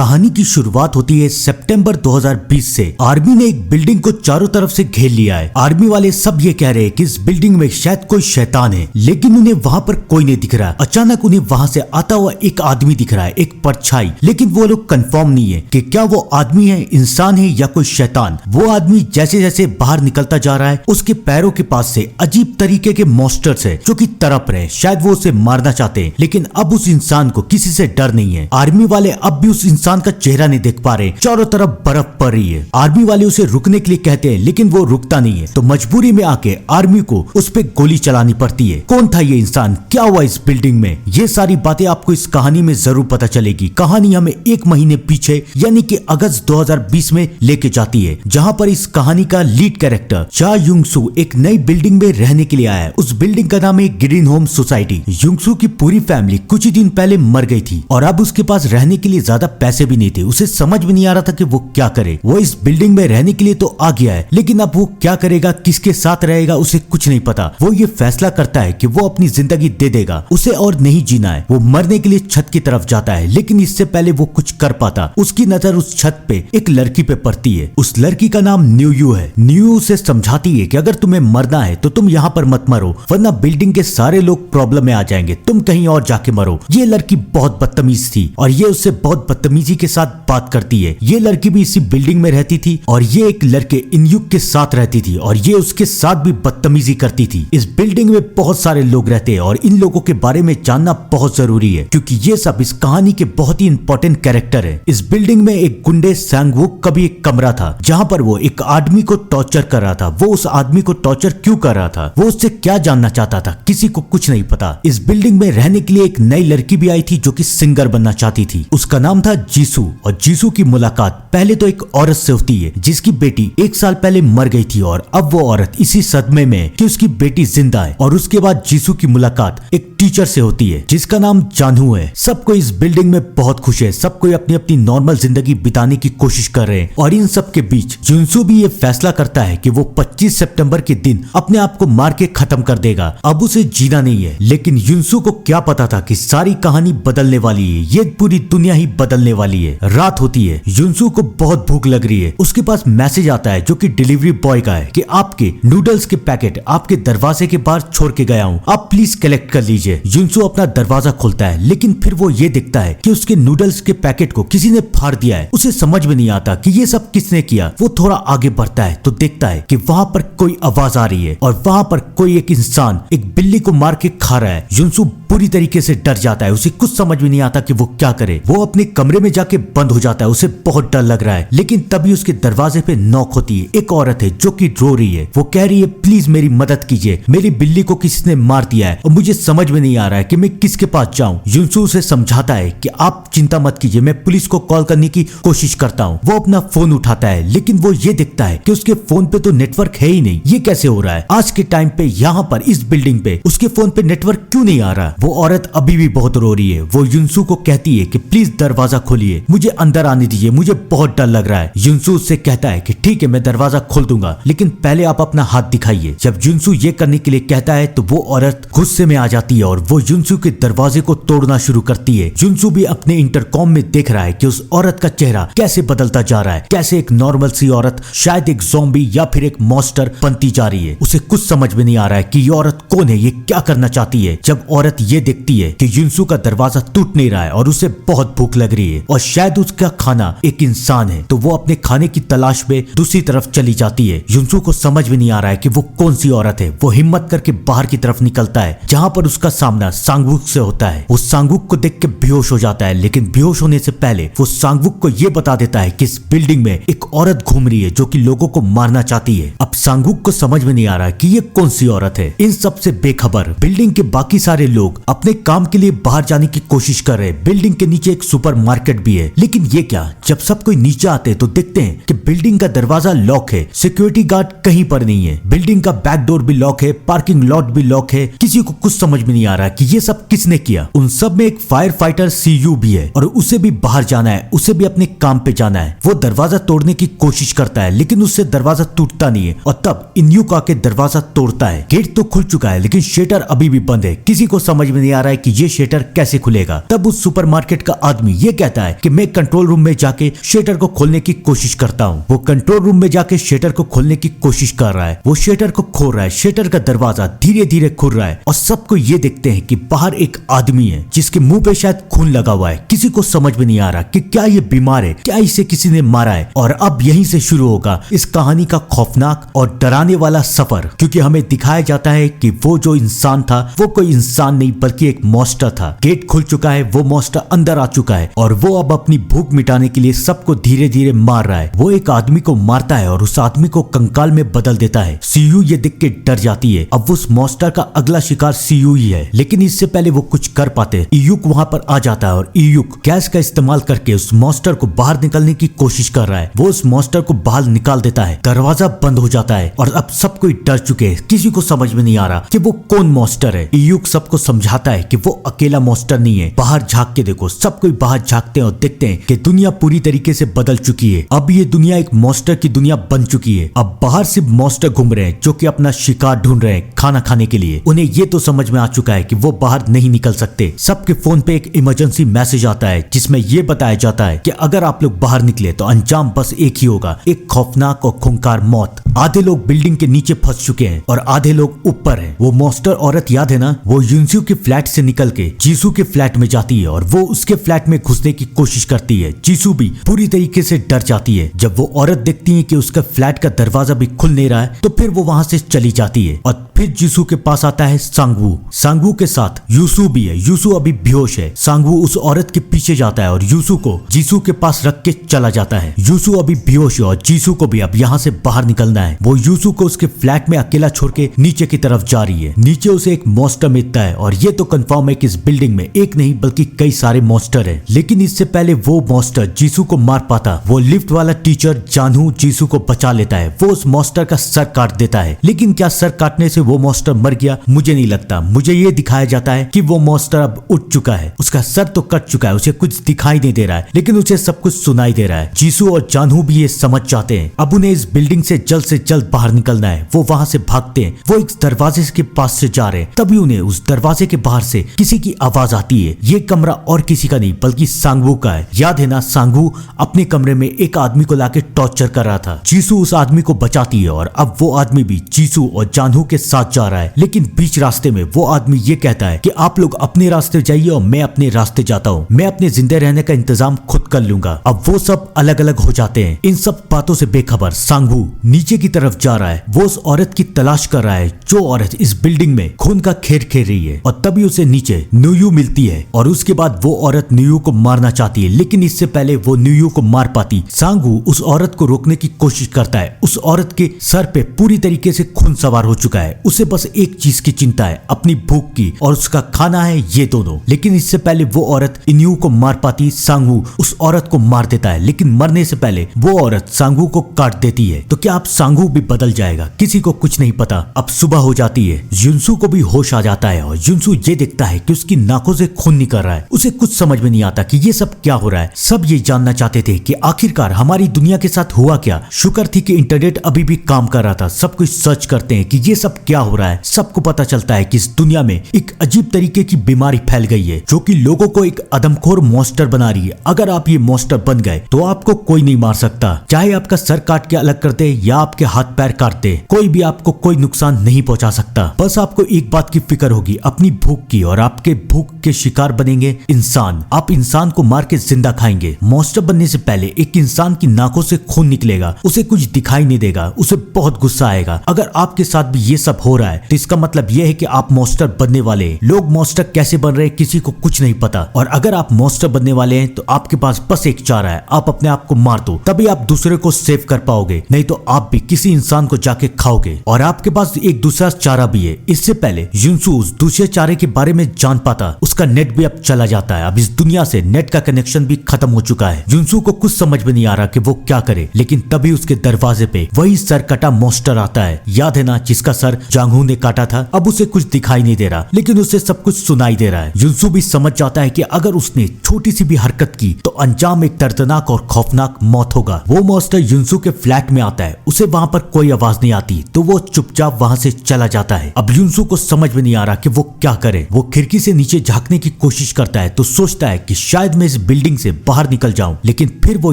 कहानी की शुरुआत होती है सितंबर 2020 से। आर्मी ने एक बिल्डिंग को चारों तरफ से घेर लिया है। आर्मी वाले सब ये कह रहे हैं कि इस बिल्डिंग में शायद कोई शैतान है, लेकिन उन्हें वहाँ पर कोई नहीं दिख रहा। अचानक उन्हें वहाँ से आता हुआ एक आदमी दिख रहा है, एक परछाई, लेकिन वो लोग कंफर्म नहीं है कि क्या वो आदमी है, इंसान है या कोई शैतान। वो आदमी जैसे जैसे बाहर निकलता जा रहा है, उसके पैरों के पास से अजीब तरीके के मॉन्स्टर्स है जो कि तड़प रहे हैं। शायद वो उसे मारना चाहते हैं, लेकिन अब उस इंसान को किसी से डर नहीं है। आर्मी वाले अब भी उस इंसान का चेहरा नहीं देख पा रहे। चारों तरफ बर्फ पड़ रही है। आर्मी वाले उसे रुकने के लिए कहते हैं, लेकिन वो रुकता नहीं है। तो मजबूरी में आके आर्मी को उस पे गोली चलानी पड़ती है। कौन था ये इंसान, क्या हुआ इस बिल्डिंग में, ये सारी बातें आपको इस कहानी में जरूर पता चलेगी। कहानी हमें एक महीने पीछे यानी कि अगस्त 2020 में लेके जाती है, जहाँ पर इस कहानी का लीड कैरेक्टर चा युंगसू एक नई बिल्डिंग में रहने के लिए आया है। उस बिल्डिंग का नाम है ग्रीन होम सोसाइटी। युंगसू की पूरी फैमिली कुछ ही दिन पहले मर गई थी और अब उसके पास रहने के लिए ज्यादा पैसे भी नहीं थे। उसे समझ में नहीं आ रहा था कि वो क्या करे। वो इस बिल्डिंग में रहने के लिए तो आ गया है, लेकिन अब वो क्या करेगा, किसके साथ रहेगा, उसे कुछ नहीं पता। वो ये फैसला करता है कि वो अपनी जिंदगी दे देगा, उसे और नहीं जीना है। वो मरने के लिए छत की तरफ जाता है, लेकिन इससे पहले वो कुछ कर पाता, उसकी नजर उस छत पे एक लड़की पे पड़ती है। उस लड़की का नाम न्यू है। न्यू उसे समझाती है कि अगर तुम्हें मरना है तो तुम यहाँ पर मत मरो, वरना बिल्डिंग के सारे लोग प्रॉब्लम में आ जाएंगे, तुम कहीं और जाके मरो। ये लड़की बहुत बदतमीज थी और ये उससे बहुत बदतमीजी के साथ बात करती है। ये लड़की भी इसी बिल्डिंग में रहती थी और ये एक लड़के इनयुक के साथ रहती थी और ये उसके साथ भी बदतमीजी करती थी। इस बिल्डिंग में बहुत सारे लोग रहते हैं और इन लोगों के बारे में जानना बहुत जरूरी है, क्योंकि ये सब इस कहानी के बहुत ही इंपॉर्टेंट कैरेक्टर है। इस बिल्डिंग में एक गुंडे सांगवुक का भी एक कमरा था, जहाँ पर वो एक आदमी को टॉर्चर कर रहा था। वो उस आदमी को टॉर्चर क्यों कर रहा था, वो उससे क्या जानना चाहता था, किसी को कुछ नहीं पता। इस बिल्डिंग में रहने के लिए एक नई लड़की भी आई थी जो कि सिंगर बनना चाहती थी। उसका नाम था जीसू और जीसू की मुलाकात पहले तो एक औरत से होती है जिसकी बेटी 1 साल पहले मर गई थी और अब वो औरत इसी सदमे में कि उसकी बेटी जिंदा है। और उसके बाद जीसू की मुलाकात एक टीचर से होती है जिसका नाम जानू है। सबको इस बिल्डिंग में बहुत खुश है, सब कोई अपनी अपनी नॉर्मल जिंदगी बिताने की कोशिश कर रहे हैं। और इन सब के बीच जुनसू भी ये फैसला करता है कि वो 25 सितंबर के दिन अपने आप को मार के खत्म कर देगा। अब उसे जीना नहीं है, लेकिन युनसू को क्या पता था कि सारी कहानी बदलने वाली है, ये पूरी दुनिया ही बदलने वाली है। रात होती है, युनसू को बहुत भूख लग रही है। उसके पास मैसेज आता है जो कि डिलीवरी बॉय का है कि आपके नूडल्स के पैकेट आपके दरवाजे के बाहर छोड़ के गया हूँ, आप प्लीज कलेक्ट कर लीजिए। युनसू अपना दरवाजा खोलता है, लेकिन फिर वो ये देखता है कि उसके नूडल्स के पैकेट को किसी ने फाड़ दिया है। उसे समझ में नहीं आता कि ये सब किसने किया। वो थोड़ा आगे बढ़ता है तो देखता है कि वहाँ पर कोई आवाज आ रही है और वहाँ पर कोई एक इंसान एक बिल्ली को मार के खा रहा है। युनसू पूरी तरीके से डर जाता है, उसे कुछ समझ में नहीं आता कि वो क्या करे। वो अपने कमरे में जाके बंद हो जाता है, उसे बहुत डर लग रहा है। लेकिन तभी उसके दरवाजे पे नॉक होती है। एक औरत है जो कि रो रही है। वो कह रही है, प्लीज मेरी मदद कीजिए, मेरी बिल्ली को किसी ने मार दिया है और मुझे समझ में नहीं आ रहा है कि मैं किसके पास जाऊं। युनसू उसे समझाता है कि आप चिंता मत कीजिए, मैं पुलिस को कॉल करने की कोशिश करता हूँ। वो अपना फोन उठाता है, लेकिन वो ये देखता है कि उसके फोन पे तो नेटवर्क है ही नहीं। ये कैसे हो रहा है आज के टाइम पे, यहाँ पर इस बिल्डिंग पे उसके फोन पे नेटवर्क क्यों नहीं आ रहा। वो औरत अभी भी बहुत रो रही है। वो युनसू को कहती है कि प्लीज दरवाजा खोलिए, मुझे अंदर आने दीजिए, मुझे बहुत डर लग रहा है। युनसू उससे कहता है कि ठीक है, मैं दरवाजा खोल दूंगा, लेकिन पहले आप अपना हाथ दिखाइए। जब युनसू ये करने के लिए कहता है तो वो औरत गुस्से में आ जाती है और वो युनसू के दरवाजे को तोड़ना शुरू करती है। युनसू भी अपने इंटरकॉम में देख रहा है कि उस औरत का चेहरा कैसे बदलता जा रहा है, कैसे एक नॉर्मल सी औरत शायद एक ज़ॉम्बी या फिर एक मॉन्स्टर बनती जा रही है। उसे कुछ समझ में नहीं आ रहा है कि ये औरत कौन है, ये क्या करना चाहती है। जब औरत ये देखती है कि युनसू का दरवाजा टूट नहीं रहा है और उसे बहुत भूख लग रही है और शायद उसका खाना एक इंसान है, तो वो अपने खाने की तलाश में दूसरी तरफ चली जाती है। युनसू को समझ में नहीं आ रहा है कि वो कौन सी औरत है। वो हिम्मत करके बाहर की तरफ निकलता है, जहाँ पर उसका सामना सांगवुक से होता है। वो सांगवुक को देख के बेहोश हो जाता है, लेकिन बेहोश होने से पहले वो सांगवुक को ये बता देता है कि इस बिल्डिंग में एक औरत घूम रही है जो कि लोगों को मारना चाहती है। अब सांगवुक को समझ में नहीं आ रहा कि ये कौन सी औरत है। इन सब से बेखबर बिल्डिंग के बाकी सारे लोग अपने काम के लिए बाहर जाने की कोशिश कर रहे हैं। बिल्डिंग के नीचे एक सुपरमार्केट भी है, लेकिन ये क्या, जब सब कोई नीचे आते हैं तो देखते हैं कि बिल्डिंग का दरवाजा लॉक है, सिक्योरिटी गार्ड कहीं पर नहीं है, बिल्डिंग का बैक डोर भी लॉक है, पार्किंग लॉट भी लॉक है। किसी को कुछ समझ में नहीं आ रहा कि ये सब किसने किया। उन सब में एक फायर फाइटर सीयू भी है और उसे भी बाहर जाना है, उसे भी अपने काम पे जाना है। वो दरवाजा तोड़ने की कोशिश करता है, लेकिन उससे दरवाजा टूटता नहीं है और तब इन्यूक आके दरवाजा तोड़ता है। गेट तो खुल चुका है, लेकिन शटर अभी भी बंद है। किसी को समझ में नहीं आ रहा है कि ये शटर कैसे खुलेगा। तब उस सुपरमार्केट का आदमी ये कहता है है कि मैं कंट्रोल रूम में जाके शटर को खोलने की कोशिश करता हूँ। वो कंट्रोल रूम में जाके शटर को खोलने की कोशिश कर रहा है, वो शटर को खोल रहा है, शटर का दरवाजा धीरे धीरे खुल रहा है और सबको ये देखते हैं कि बाहर एक आदमी है जिसके मुंह पे शायद खून लगा हुआ है। किसी को समझ में नहीं आ रहा कि क्या ये बीमार है, क्या इसे किसी ने मारा है। और अब यहीं से शुरू होगा इस कहानी का खौफनाक और डराने वाला सफर, क्योंकि हमें दिखाया जाता है कि वो जो इंसान था वो कोई इंसान नहीं बल्कि एक मॉन्स्टर था। गेट खुल चुका है, वो मॉन्स्टर अंदर आ चुका है और वो अब अपनी भूख मिटाने के लिए सबको धीरे धीरे मार रहा है। वो एक आदमी को मारता है और उस आदमी को कंकाल में बदल देता है। सीयू ये देख के डर जाती है। अब उस मॉन्स्टर का अगला शिकार सीयू ही है, लेकिन इससे पहले वो कुछ कर पाते इयुक वहां पर आ जाता है और इयुक गैस का इस्तेमाल करके उस मॉन्स्टर को बाहर निकलने की कोशिश कर रहा है। वो उस मॉन्स्टर को बाहर निकाल देता है, दरवाजा बंद हो जाता है और अब सब कोई डर चुके हैं। किसी को समझ में नहीं आ रहा कि वो कौन मॉन्स्टर है। इयुक सबको समझाता है कि वो अकेला मॉन्स्टर नहीं है, बाहर झांक के देखो। सब कोई बाहर झांकते हैं और देखते हैं कि दुनिया पूरी तरीके से बदल चुकी है। अब ये दुनिया एक मॉन्स्टर की दुनिया बन चुकी है। अब बाहर सिर्फ मॉन्स्टर घूम रहे हैं जो कि अपना शिकार ढूंढ रहे हैं खाना खाने के लिए। उन्हें ये तो समझ में आ चुका है कि वो बाहर नहीं निकल सकते। सबके फोन पे एक इमरजेंसी मैसेज आता है जिसमें ये बताया जाता है कि अगर आप लोग बाहर निकले तो अंजाम बस एक ही होगा, एक खौफनाक और खूंखार मौत। आधे लोग बिल्डिंग के नीचे फंस चुके हैं और आधे लोग ऊपर हैं। वो मॉन्स्टर औरत याद है ना, वो युनसू के फ्लैट से निकल के जीसू के फ्लैट में जाती है और वो उसके फ्लैट में घुसने की कोशिश करती है। जीसू भी पूरी तरीके से डर जाती है। जब वो औरत देखती है कि उसका फ्लैट का दरवाजा भी खुल नहीं रहा है तो फिर वो वहां से चली जाती है। और फिर जीसू के पास आता है सांगवू। सांगवू के साथ यूसू भी है। यूसू अभी बेहोश है। सांगवू उस औरत के पीछे जाता है और यूसू को जीसू के पास रख के चला जाता है। यूसू अभी बेहोश है और जीसू को भी अब यहाँ से बाहर निकलना है। वो यूसू को उसके फ्लैट में अकेला छोड़ के नीचे की तरफ जा रही है। नीचे उसे एक मॉन्स्टर मिलता है और ये तो कंफर्म है कि इस बिल्डिंग में एक नहीं बल्कि कई सारे मॉन्स्टर है। लेकिन इससे पहले वो मॉन्स्टर जीसू को मार पाता, वो लिफ्ट वाला टीचर जानू जीसू को बचा लेता है। वो उस मॉन्स्टर का सर काट देता है। लेकिन क्या सर काटने से वो मॉन्स्टर मर गया? मुझे नहीं लगता। मुझे ये दिखाया जाता है कि वो मॉन्स्टर अब उठ चुका है। उसका सर तो कट चुका है, उसे कुछ दिखाई नहीं दे रहा है लेकिन उसे सब कुछ सुनाई दे रहा है। जीसू और जानू भी ये समझ जाते हैं। अब उन्हें इस बिल्डिंग से जल्द बाहर निकलना है। वो वहां से भागते हैं। वो एक दरवाजे के पास से जा रहे हैं, तभी उन्हें उस दरवाजे के बाहर से किसी की आवाज आती है। ये कमरा और किसी का नहीं बल्कि सांगवू का है। याद है ना, सांगवू अपने कमरे में एक आदमी को लाके टॉर्चर कर रहा था। जीसू उस आदमी को बचाती है और अब वो आदमी भी जीसू और जानू के साथ जा रहा है। लेकिन बीच रास्ते में वो आदमी ये कहता है कि आप लोग अपने रास्ते जाइए और मैं अपने रास्ते जाता हूँ। मैं अपने जिंदे रहने का इंतजाम खुद कर लूंगा। अब वो सब अलग अलग हो जाते हैं। इन सब बातों से बेखबर सांगवू नीचे की तरफ जा रहा है। वो उस औरत की तलाश कर रहा है जो औरत इस बिल्डिंग में खून का खेल खेल रही है। और तभी उसे नीचे न्यूयू मिलती है और उसके बाद वो औरत न्यूयू को मारना चाहती है। लेकिन इससे पहले वो न्यूयू को मार पाती, सांगवू उस औरत को रोकने की कोशिश करता है। उस औरत के सर पे पूरी तरीके से खून सवार हो चुका है। उसे बस एक चीज की चिंता है, अपनी भूख की, और उसका खाना है ये दोनों। लेकिन इससे पहले वो औरत इन्यू को मार पाती, सांगवू उस औरत को मार देता है। लेकिन मरने से पहले वो औरत सांगवू को काट देती है। तो क्या अब सांगवू भी बदल जाएगा? किसी को कुछ नहीं पता। अब सुबह हो जाती है। युनसू को भी होश आ जाता है और युनसू ये देखता है कि उसकी नाकों से खून निकल रहा है। उसे कुछ समझ में नहीं आता कि ये सब क्या हो रहा है। सब ये जानना चाहते थे कि आखिरकार हमारी दुनिया के साथ हुआ क्या। शुक्र थी कि इंटरनेट अभी भी काम कर रहा था। सब कुछ सर्च करते हैं कि ये सब क्या हो रहा है। सबको पता चलता है कि इस दुनिया में एक अजीब तरीके की बीमारी फैल गई है जो कि लोगों को एक अदमखोर मॉन्स्टर बना रही है। अगर आप ये मॉन्स्टर बन गए तो आपको कोई नहीं मार सकता। चाहे आपका सर काट के अलग कर दे या आपके हाथ पैर काट दे, कोई भी आपको कोई नुकसान नहीं पहुंचा सकता। बस आपको एक बात की फिक्र होगी, अपनी भूख की, और आपके भूख के शिकार बनेंगे इंसान। आप इंसान को मार के जिंदा खाएंगे। मॉन्स्टर बनने से पहले एक इंसान की नाकों से खून निकलेगा। उसे कुछ दिखाई नहीं देगा। उसे बहुत गुस्सा आएगा। अगर आपके साथ भी ये सब हो रहा है तो इसका मतलब यह है कि आप मॉन्स्टर बनने वाले हैं। लोग मॉन्स्टर कैसे बन रहे हैं किसी को कुछ नहीं पता। और अगर आप मॉन्स्टर बनने वाले हैं तो आपके पास बस एक चारा है, आप अपने आप को मार दो, तभी आप दूसरे को सेव कर पाओगे। नहीं तो आप भी किसी इंसान को जाके खाओगे। और आपके पास एक दूसरा चारा भी है। इससे पहले युनसू उस दूसरे चारे के बारे में जान पाता, उसका नेट भी अब चला जाता है। अब इस दुनिया से नेट का कनेक्शन भी खत्म हो चुका है। युनसू को कुछ समझ में नहीं आ रहा कि वो क्या करे। लेकिन तभी उसके दरवाजे पे वही सर कटा मॉन्स्टर आता है। याद है ना, जिसका सर जांगहू ने काटा था। अब उसे कुछ दिखाई नहीं दे रहा लेकिन उसे सब कुछ सुनाई दे रहा है। युनसू भी समझ जाता है कि अगर उसने छोटी सी भी हरकत की तो अंजाम एक दर्दनाक और खौफनाक मौत होगा। वो मॉन्स्टर युनसू के फ्लैट में आता है। उसे वहां पर कोई आवाज नहीं आती तो वो चुपचाप वहां से चला जाता है। अब युनसू को समझ में नहीं आ रहा कि वो क्या करे। वो खिड़की से नीचे झांकने की कोशिश करता है तो सोचता है कि शायद मैं इस बिल्डिंग से बाहर निकल जाऊं, लेकिन फिर वो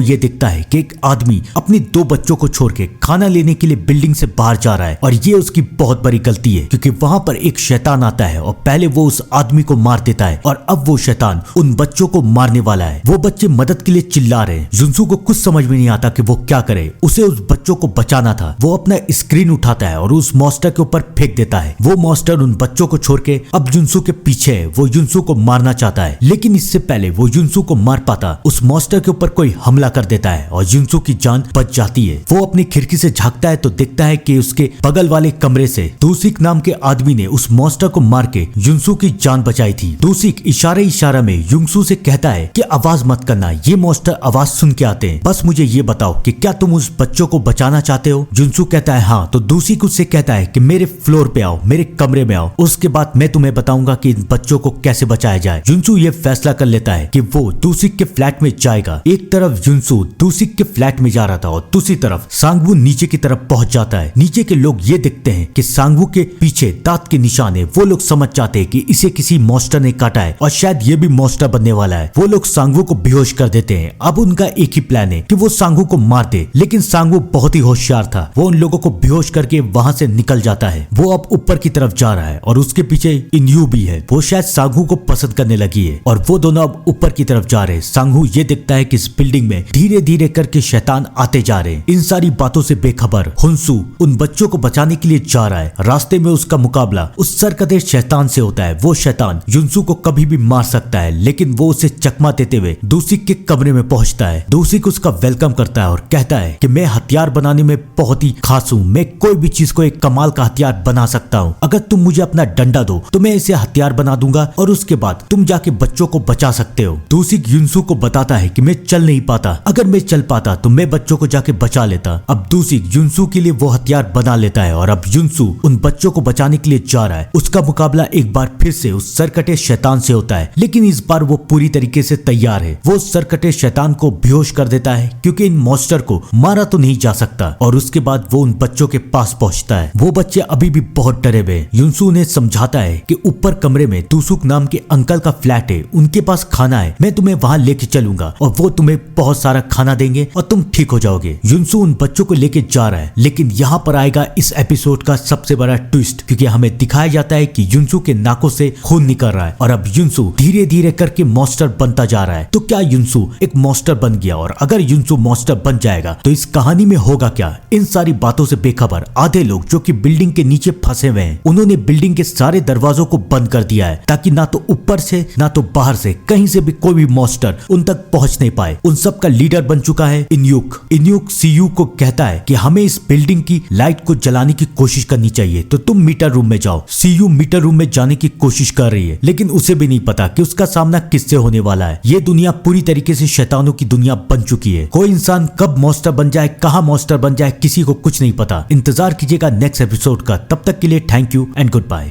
ये दिखता है कि एक आदमी अपनी 2 बच्चों को छोड़ के खाना लेने के लिए बिल्डिंग से बाहर जा रहा है और ये उसकी बहुत बड़ी गलती है, क्योंकि वहां पर एक शैतान आता है और पहले वो उस आदमी को मार देता है और अब वो शैतान उन बच्चों को मारने वाला है। वो बच्चे मदद के लिए चिल्ला रहे हैं। जुनसू को कुछ समझ में नहीं आता कि वो क्या करे। उसे उस बच्चों को बचाना था। वो अपना स्क्रीन उठाता है और उस मॉन्स्टर के ऊपर फेंक देता है। वो मॉन्स्टर उन बच्चों को छोड़ के अब जुनसू के पीछे है। वो जुनसू को मारना चाहता है, लेकिन इससे पहले वो जुनसू को मार पाता उस मॉन्स्टर के ऊपर कोई हमला कर देता है और जुनसू की जान बच जाती है। वो अपनी खिड़की से झांकता है तो देखता है कि उसके बगल वाले कमरे से दूसिक नाम के आदमी ने उस मॉन्स्टर को मार के जुनसू की जान बचाई थी। दूसिक इशारा में युंगसू से कहता है कि आवाज मत करना, ये मॉन्स्टर आवाज सुन के आते हैं। बस मुझे ये बताओ कि क्या तुम उस बच्चों को बचाना चाहते हो? जुनसू कहता है हाँ। तो दूसिक उससे कहता है कि मेरे फ्लोर पे आओ, मेरे कमरे में आओ, उसके बाद मैं तुम्हें बताऊंगा कि इन बच्चों को कैसे बचाया जाए। जुनसू ये फैसला कर लेता है कि वो दूसिक के फ्लैट में जाएगा। एक तरफ जुनसू दूसिक के फ्लैट में जा रहा था और दूसरी तरफ सांगवू नीचे की तरफ पहुंच जाता है। नीचे के लोग ये देखते हैं कि सांगवू के पीछे दांत के निशान है। वो लोग समझ जाते हैं कि इसे किसी मॉन्स्टर ने काटा है और शायद ये भी मॉन्स्टर बनने वाला है। वो लोग सांगवू को बेहोश कर देते हैं। अब उनका एक ही प्लान है कि वो सांगवू को मार दे, लेकिन सांगवू बहुत ही होशियार था। वो उन लोगों को बेहोश करके वहां से निकल जाता है। वो अब ऊपर की तरफ जा रहा है और उसके पीछे इन्यू भी है। वो शायद सांगवू को पसंद करने लगी है और वो दोनों अब ऊपर की तरफ जा रहे हैं। सांगवू ये देखता है कि इस बिल्डिंग में धीरे धीरे करके शैतान आते जा रहे हैं। इन सारी बातों से बेखबर हुनसू उन बच्चों को बचाने के लिए जा रहा है। रास्ते में उसका मुकाबला उस सरकते शैतान से होता है। वो शैतान युंसू को कभी भी मार सकता है, लेकिन वो उसे चकमा देते हुए दूसिक के कमरे में पहुंचता है। दूसिक उसका वेलकम करता है और कहता है कि मैं हथियार बनाने में बहुत ही खास हूँ। मैं कोई भी चीज को एक कमाल का हथियार बना सकता हूँ। अगर तुम मुझे अपना डंडा दो तो मैं इसे हथियार बना दूंगा और उसके बाद तुम जाके बच्चों को बचा सकते हो। दूसिक युंसू को बताता है कि मैं चल नहीं पाता, अगर मैं चल पाता तो मैं बच्चों को जाके बचा लेता। अब दूसिक युंसू के लिए वो हथियार बना लेता है और अब युंसू उन बच्चों को बचाने के लिए जा रहा है। उसका मुकाबला एक बार फिर से उस सरकटे शैतान से होता है, लेकिन इस बार वो पूरी तरीके से तैयार है। वो सरकटे शैतान को बेहोश कर देता है, क्योंकि इन मॉन्स्टर को मारा तो नहीं जा सकता। और उसके बाद वो उन बच्चों के पास पहुंचता है। वो बच्चे अभी भी बहुत डरे हुए। युंसू उन्हें समझाता है कि ऊपर कमरे में तुसुक नाम के अंकल का फ्लैट है, उनके पास खाना है, मैं तुम्हें वहां लेके चलूंगा और वो तुम्हें बहुत सारा खाना देंगे और तुम ठीक हो जाओगे। युंसू उन बच्चों को लेके जा रहा है, लेकिन यहाँ पर आएगा इस एपिसोड का सबसे बड़ा ट्विस्ट, क्योंकि हमें दिखाया जाता है कि युंसू के नाकों से खून निकल रहा है और अब युंसू धीरे धीरे करके मॉन्स्टर बनता जा रहा है। तो क्या युंसू एक मॉन्स्टर बन गया? और अगर युंसू मॉन्स्टर बन जाएगा तो इस कहानी में होगा क्या? इन सारी बातों से बेखबर आधे लोग जो कि बिल्डिंग के नीचे फंसे हुए हैं, उन्होंने बिल्डिंग के सारे दरवाजों को बंद कर दिया है, ताकि ना तो ऊपर से ना तो बाहर से कहीं से भी कोई भी मॉन्स्टर उन तक पहुंच नहीं पाए। उन सब का लीडर बन चुका है इन्यूक। इन्यूक सीयू को कहता है कि हमें इस बिल्डिंग की लाइट को जलाने की कोशिश करनी चाहिए, तो तुम मीटर रूम में जाओ। सीयू मीटर रूम में जाने की कोशिश कर रही है, लेकिन उसे भी नहीं पता कि उसका सामना किससे होने वाला है। ये दुनिया पूरी तरीके से शैतानों की दुनिया बन चुकी है। कोई इंसान कब मॉन्स्टर बन जाए, कहां मॉन्स्टर बन जाए, किसी को कुछ नहीं पता। इंतजार कीजिएगा नेक्स्ट एपिसोड का। तब तक के लिए thank you and good bye.